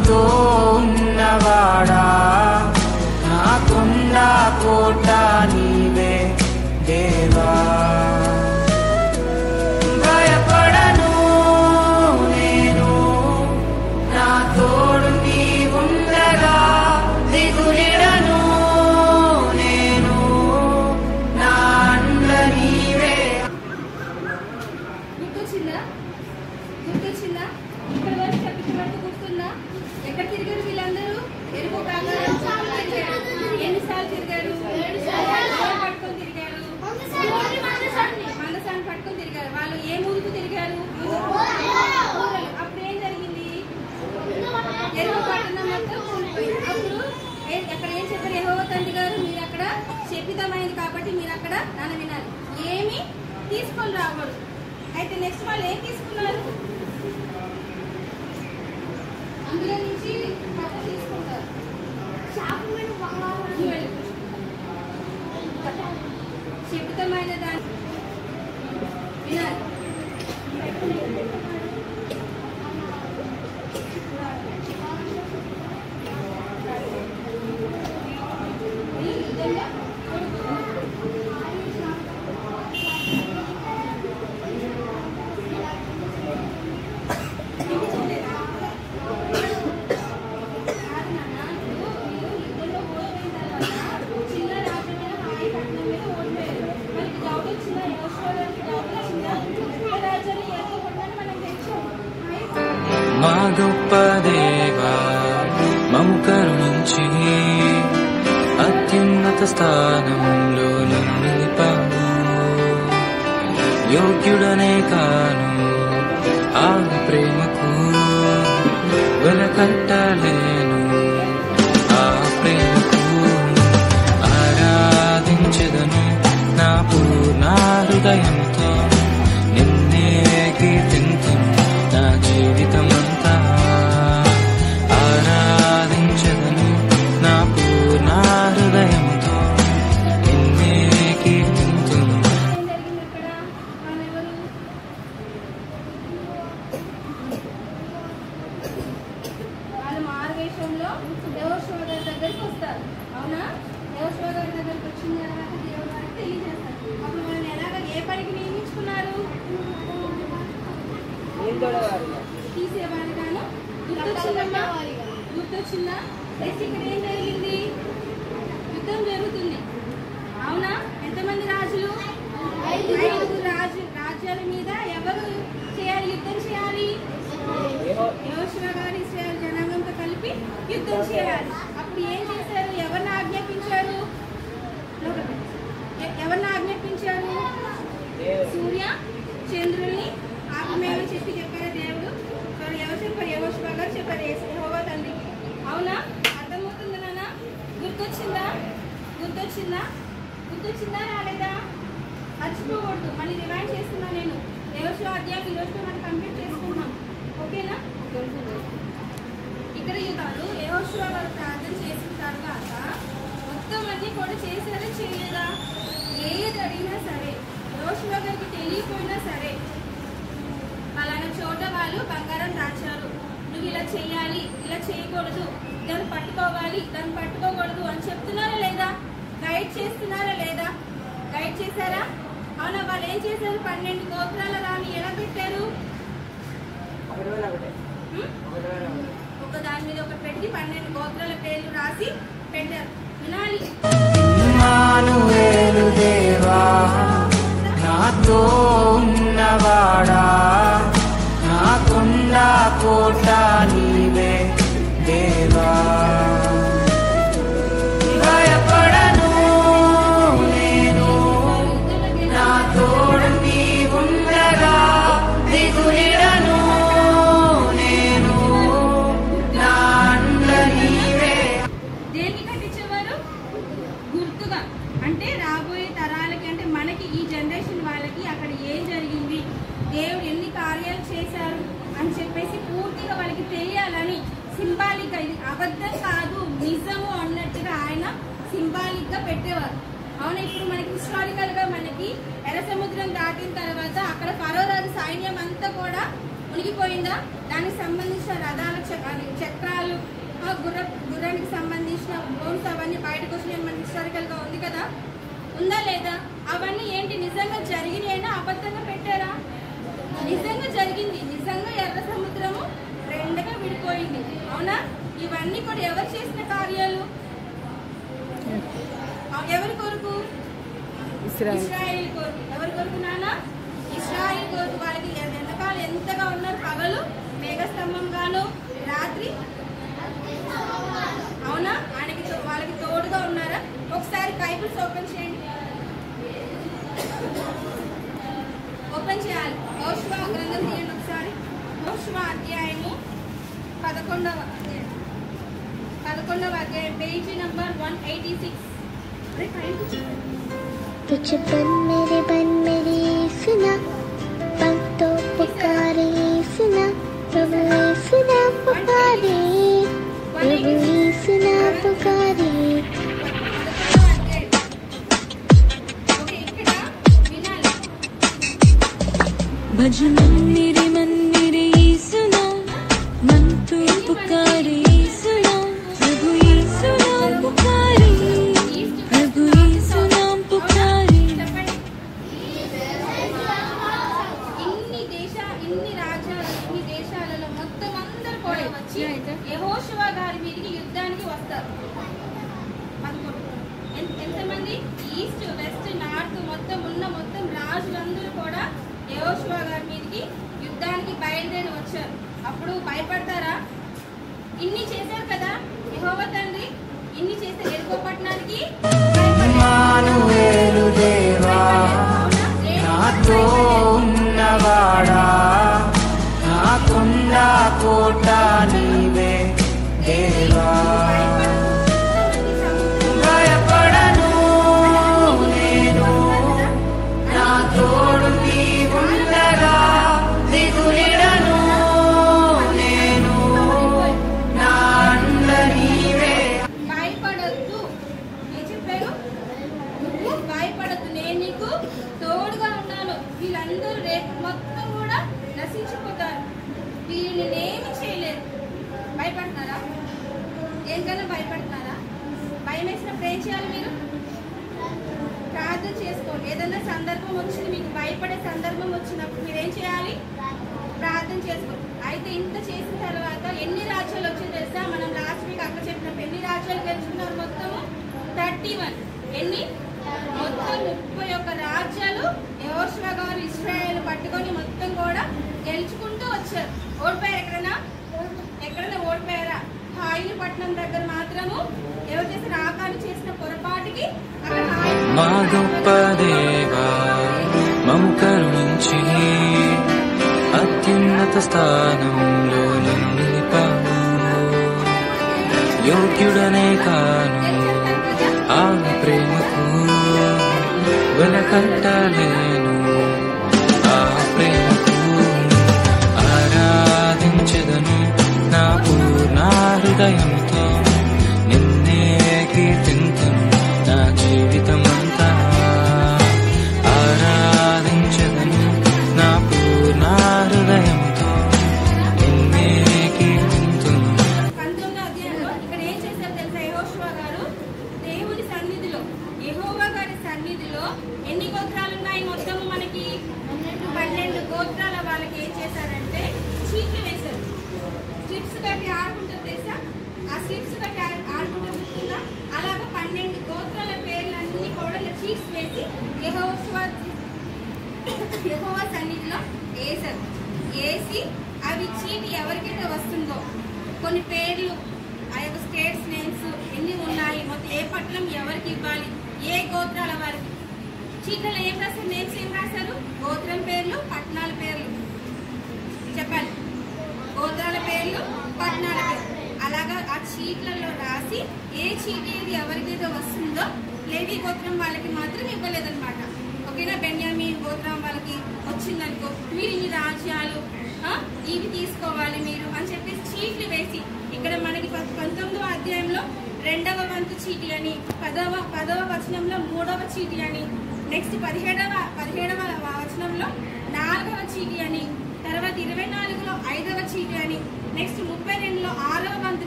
నాతో ఉన్నవాడా నాకుండా కోట నీవే దేవా భయపడను నేను నా తోడు నీవుండగా దిగులిడను నేను నా అండ నీవే. గుర్తొచ్చిందా గుర్తొచ్చిందా ఇక్కడ వరకు గుర్తుందా? ఎక్కడ తిరిగారు వీళ్ళందరూ? ఎరుపు కాగా ఎన్నిసార్లు తిరిగారు? పట్టుకొని తిరిగారు, మందసాన్ని పట్టుకొని తిరిగారు. వాళ్ళు ఏ ఊరుకు తిరిగారు? అప్పుడు ఏం జరిగింది? ఎరుపు పట్టణం మొత్తం కూలిపోయింది. అప్పుడు అక్కడ ఏం చెప్పారు? యెహోవా తండ్రి గారు మీరు అక్కడ శపితమైంది కాబట్టి మీరు అక్కడ నన్ను వినాలి, ఏమి తీసుకొని రాకూడదు. అయితే నెక్స్ట్ వాళ్ళు ఏం తీసుకున్నారు? అందులో నుంచి పక్క తీసుకుంటారు. శపితమైన దాన్ని వినాలి. మా గొప్ప దేవా మమ్ము కరుణించి అత్యున్నత స్థానంలో నిలిపావు. యోగ్యుడనే కాను ఆ ప్రేమకు వెలకట్టలేను. ఆ ప్రేమకు ఆరాధించెదను నా పూర్ణ హృదయంతో. నిన్నే కీర్తింతును నా జీవితమంతా. ఆరాధించెదను నా పూర్ణ హృదయంతో. నిన్నే కీర్తింతును. వాళ్ళు మారువేషంలో యెహోషువ గారి దగ్గరికి వస్తారు. అవునా? యెహోషువ గారి దగ్గరికి వచ్చిన తర్వాత దేవుడు వారికి తెలియజేస్తారు. అప్పుడు వాళ్ళని ఎలాగ ఏ పనికి నియమించుకున్నారు? తీసేవారిగాను. గుర్తొచ్చిందమ్మా? గుర్తొచ్చిందా? ఇక్కడ ఏం జరిగింది? యుద్ధం జరుగుతుంది. అవునా? ఎంతమంది రాజులు? 5 రాజ్యాల మీద ఎవరు చేయాలి? యుద్ధం చేయాలి. యెహోషువ గారు ఇశ్రాయేలు జనాంగంతో కలిపి యుద్ధం చేయాలి. అప్పుడు ఏం చేశారు? ఎవరిని ఆజ్ఞాపించారు? ఎవరిని ఆజ్ఞాపించారు? సూర్య చంద్రుల్ని ఆపమేమని చెప్పారు దేవుడు. ఎవరు చెప్పారు? యెహోషువ గారు చెప్పారు యెహోవా తండ్రికి. అవునా? అర్థమవుతుంది నాన్న? గుర్తొచ్చిందా? గుర్తొచ్చిందా రాలేదా? మర్చిపోకూడదు. మళ్ళీ రిమైండ్ చేస్తున్నా నేను. యెహోషువ అధ్యాయం ఈరోజు మనం కంప్లీట్ చేసుకున్నాం. ఓకేనా? ఇక్కడ యుద్ధాలు యెహోషువ గారు ప్రార్థన చేసిన తర్వాత మొత్తం అన్ని కూడా చేశారా చేయలేదా? ఏది అడిగినా సరే, యెహోషువ గారికి తెలియకపోయినా సరే, అలాంటి చోట వాళ్ళు బంగారం దాచారు. నువ్వు ఇలా చేయాలి, ఇలా చేయకూడదు, దాన్ని పట్టుకోవాలి, దాన్ని పట్టుకోకూడదు అని చెప్తున్నారా లేదా? గైడ్ చేస్తున్నారా లేదా? గైడ్ చేశారా? అవునా? వాళ్ళు ఏం చేశారు? 12 గోత్రాల రాని ఎలా పెట్టారు? ఒక దాని మీద ఒకటి పెట్టి 12 గోత్రాల పేర్లు రాసి పెట్టారు. వినాలి. ఇమ్మానుయేలు దేవా నాతో ఉన్నవాడా నాకుండా కోట నీవే దేవా భయపడను నేను నా తోడు నీవుండగా దిగులిడను నేను నా అండ నీవే. దేనికి కట్టించేవారు? గుర్తుగా. అంటే రాబోయే తరాలకి, అంటే మనకి ఈ జనరేషన్ వాళ్ళకి అక్కడ ఏం జరిగింది, దేవుడు ఎన్ని కార్యాలు చేశారు అని చెప్పేసి పూర్తిగా వాళ్ళకి తెలియాలని సింబాలిక్ గా, ఇది అబద్ధం కాదు నిజము అన్నట్టుగా ఆయన సింబాలిక్ గా పెట్టేవారు. అవునా? ఇప్పుడు మనకి హిస్టారికల్ గా మనకి ఎర్ర సముద్రం దాటిన తర్వాత అక్కడ ఫరో రాజు సైన్యం అంతా కూడా మునిగిపోయిందా? దానికి సంబంధించిన రథాల చక్రాలు, గుర్రానికి సంబంధించిన బోన్స్ అవన్నీ బయటకు వచ్చిన హిస్టారికల్ గా ఉంది కదా, ఉందా లేదా? అవన్నీ ఏంటి, నిజంగా జరిగినాయినా అబద్ధంగా పెట్టారా? నిజంగా జరిగింది. నిజంగా ఎర్ర సముద్రము రెండుగా విడిపోయింది, అవునా? ఇవన్నీ కూడా ఎవరు చేసిన కార్యాలు? ఎవరి కొరకు? ఇశ్రాయేల్ కొరకు. ఎవరి కొరకు నాన్న? ఇశ్రాయేల్ కొరకు. వాళ్ళకి వెనకాల ఎంతగా ఉన్నారు? పగలు మేఘస్తంభంగాను, రాత్రి అవునా వాళ్ళకి తోడుగా ఉన్నారా? ఒకసారి బైబిల్స్ ఓపెన్ చేయండి, ఓపెన్ చేయాలి. యెహోషువ గ్రంథం తీయండి ఒకసారి. యెహోషువ అధ్యాయము 11వ అధ్యాయం, పేజీ నంబర్ 186. तुझ बन मेरी सुना, पग तो पुकारे सुना, प्रभु सुना पुकारे, प्रभु सुना पुकारे. भज मन मेरे सुना, मन तो पुकारे सुना, प्रभु सुना पुकारे, प्रभु सुना पुकारे. ఇన్ని దేశాలలో మొత్తం అందరూ కూడా వచ్చి యెహోషువ గారి మీదకి యుద్ధానికి వస్తారు. ఎంతమంది? ఈస్ట్, వెస్ట్, నార్త్ మొత్తం రాజులందరూ కూడా యెహోషువ గారి మీదకి యుద్ధానికి బయలుదేరి వచ్చారు. అప్పుడు భయపడతారా? ఇన్ని చేశారు కదా యెహోవా తండ్రి, ఇన్ని చేస్తే ఎరుకో పట్టణానికి ఇమ్మానుయేలు దేవా, నాతో ఉన్నవాడా, నా కొండ కోట నీవే దేవా. భయపడను నేను, నా తోడు నీవుండగా, దిగులిడను నేను, నా అండ నీవే. భయపడద్దు. ఏం చెప్పారు? నువ్వు భయపడద్దు, నేను నీకు తోడుగా ఉన్నాను. వీళ్ళందరూ రేపు మొత్తం కూడా నశించిపోతారు, వీళ్ళని ఏమి చేయలేదు. భయపడుతున్నారా? ఏంకన్నా భయపడుతున్నారా? భయం వేసినప్పుడు ఏం చేయాలి? మీరు ప్రార్థన చేసుకోండి. ఏదైనా సందర్భం వచ్చింది, మీకు భయపడే సందర్భం వచ్చినప్పుడు మీరేం చేయాలి? ప్రార్థన చేసుకోండి. అయితే ఇంత చేసిన తర్వాత ఎన్ని రాజ్యాలు వచ్చాయో తెలుసా? మనం లాస్ట్ వీక్ అక్కడ చెప్పినప్పుడు ఎన్ని రాజ్యాలు గెలుచుకున్నారు? మొత్తము 31. ఎన్ని? మొత్తం 31 రాజ్యాలు యెహోషువ గారు ఇశ్రాయేలు పట్టుకొని మొత్తం కూడా గెలుచుకుంటూ వచ్చారు. ఓడిపోయారు? ఎక్కడైనా ఓడిపోయారా? హాయిని పట్టణం దగ్గర మాత్రము ఎవరు చేసిన ఆకాలు చేసిన పొరపాటుకి అక్కడ మా గొప్ప దేవా, మమ్ము కరుణించి అత్యున్నత స్థానంలో నన్ను నిలిపావు. యోగ్యుడనే కాను ఆ ప్రేమకు, వెనకట్టలేను ఆ ప్రేమకు. ఆరాధించెదను నా పూర్ణ హృదయంతో, నిన్నే కీర్తింతును నా జీవితమంతా. ఆరాధించెదను నా పూర్ణ హృదయంతో, నిన్నే కీర్తింతును. 19వ అధ్యాయంలో ఇక్కడ ఏం చేశారు తెలుసా? యెహోషువ గారు దేవుని సన్నిధిలో, యెహోవా గారి సన్నిధిలో ఎన్ని గోత్రాలు ఉన్నాయి మొత్తము? మనకి 12 గోత్రాల వాళ్ళకి ఏం చేశారంటే చీట్లు వేశారు. స్లిప్స్ కట్టి ఆడుకుంటారు తెలుసా? ఆ స్లిప్స్ కట్టి ఆడుకుంటారు గుర్తుందా? అలాగా 12 గోత్రాల పేర్లన్నీ కూడా చీట్స్ వేసి యెహోవా సన్నిధిలో వేశారు. వేసి అవి చీటి ఎవరికైతే వస్తుందో, కొన్ని పేర్లు, ఆ యొక్క స్టేట్స్ నేమ్స్ ఎన్ని ఉన్నాయి, మొత్తం ఏ పట్టణం ఎవరికి ఇవ్వాలి, ఏ గోత్రాల వారికి. చీట్లలో ఏం రాశారు? నేమ్స్ ఏం రాశారు? గోత్రం పేర్లు, పట్టణాల పేర్లు చెప్పాలి. గోత్రాల పేర్లు, పట్టణాల పేర్లు. అలాగా ఆ చీట్లలో రాసి ఏ చీటి ఏది ఎవరికైతే వస్తుందో లేవి గోత్రం వాళ్ళకి మాత్రం ఇవ్వలేదన్నమాట. ఓకేనా? బెన్యామీన్ గోత్రం వాళ్ళకి వచ్చిందనుకో, మీరు ఇన్ని రాజ్యాలు ఇవి తీసుకోవాలి మీరు అని చెప్పేసి చీట్లు వేసి, ఇక్కడ మనకి 19వ అధ్యాయంలో 2వ వంతు చీటి అని, 10వ వచనంలో 3వ చీటి అని, నెక్స్ట్ 17వ వచనంలో 4వ చీటి అని, తర్వాత 24లో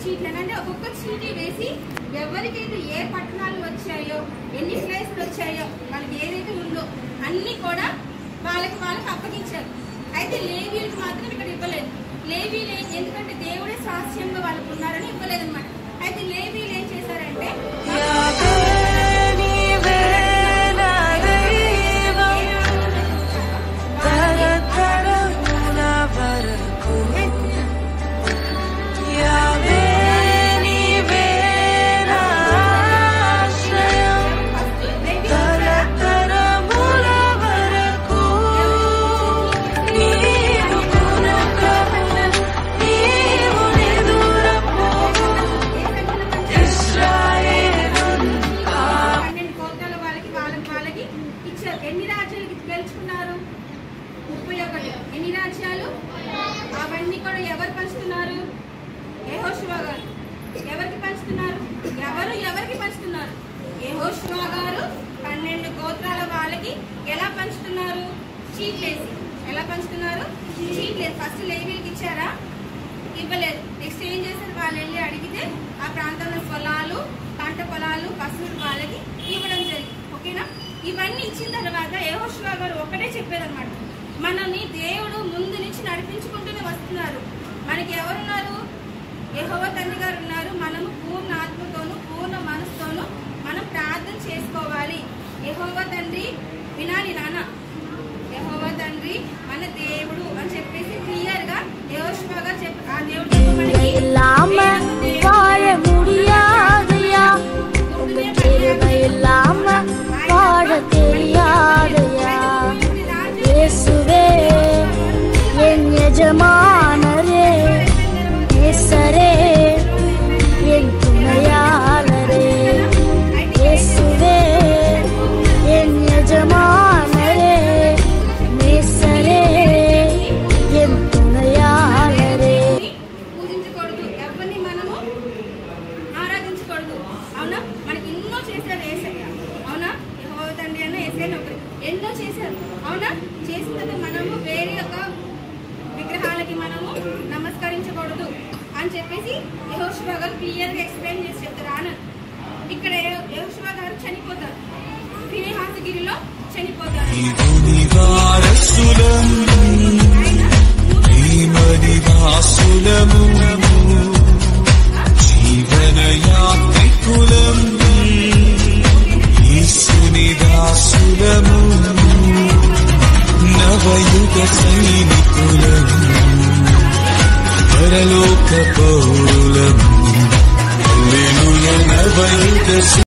చీట్లను అంటే ఒక్కొక్క చీటీ వేసి ఎవరికైతే ఏ పట్టణాలు వచ్చాయో, ఎన్ని ప్లేసులు వచ్చాయో, వాళ్ళకి ఏదైతే ఉందో అన్ని కూడా వాళ్ళకి అప్పగించారు. అయితే లేవీలకు మాత్రం ఇక్కడ ఇవ్వలేదు. లేవీలు ఎందుకంటే దేవుడే స్వాస్థ్యంగా వాళ్ళకు ఉన్నారని ఇవ్వలేదు అనమాట. అయితే లేవీలు ఏం చేశారంటే ఎన్ని రాజ్యాలు గెలుచుకున్నారు? 31. ఎన్ని రాజ్యాలు? అవన్నీ కూడా ఎవరు పంచుతున్నారు? యెహోషువ గారు. ఎవరికి పంచుతున్నారు? ఎవరికి పంచుతున్నారు? యెహోషువ గారు 12 గోత్రాల వాళ్ళకి ఎలా పంచుతున్నారు? చీట్లేసి. ఎలా పంచుతున్నారు? చీట్లేసి. ఫస్ట్ లేవీలకు ఇచ్చారా? ఇవ్వలేదు. నెక్స్ట్ ఏం చేశారు? వాళ్ళు వెళ్ళి అడిగితే ఆ ప్రాంతంలో పొలాలు, పంట పొలాలు, పశువులు వాళ్ళకి ఇవ్వడం జరిగింది. ఓకేనా? ఇవన్నీ ఇచ్చిన తర్వాత యెహోషువ గారు ఒకటే చెప్పారనమాట, మనల్ని దేవుడు ముందు నుంచి నడిపించుకుంటూనే వస్తున్నారు. మనకి ఎవరున్నారు? యెహోవా తండ్రి గారు ఉన్నారు. మనము పూర్ణ ఆత్మతోనూ పూర్ణ మనసుతోనూ మనం ప్రార్థన చేసుకోవాలి. యెహోవా తండ్రి వినాలి నాన్న, యెహోవా తండ్రి మన దేవుడు అని చెప్పేసి క్లియర్ గా యెహోషువ గారు చెప్పారు. ఆ దేవుడు பாட தெரியாதையா இயேசுவே என் எஜமானரே நேசரே என் துணையாளரே இயேசுவே என் எஜமானரே நேசரே என் துணையாளரே. పూజించకూడదు, ఎవరిని మనము ఆరాధించకూడదు. అవునా? మనకి ఎన్నో చేశారు యేసయ్య. అవునా? యెహోవా తండ్రి అన్న యేసయ్యను ఒకరు ఎన్నో చేశారు. అవునా? చేసిన తర్వాత మనము వేరే ఒక విగ్రహాలకి మనము నమస్కరించకూడదు అని చెప్పేసి యెహోషువ గారు క్లియర్ గా ఎక్స్ప్లెయిన్ చేసి చెప్తారు. ఆనంద్ ఇక్కడ యెహోషువ గారు చనిపోతారు, ఫినెహాసుగిరిలో చనిపోతారు. నవయుగ సైనికులం పరలోక పౌరులం హల్లెలూయా. నవయుగ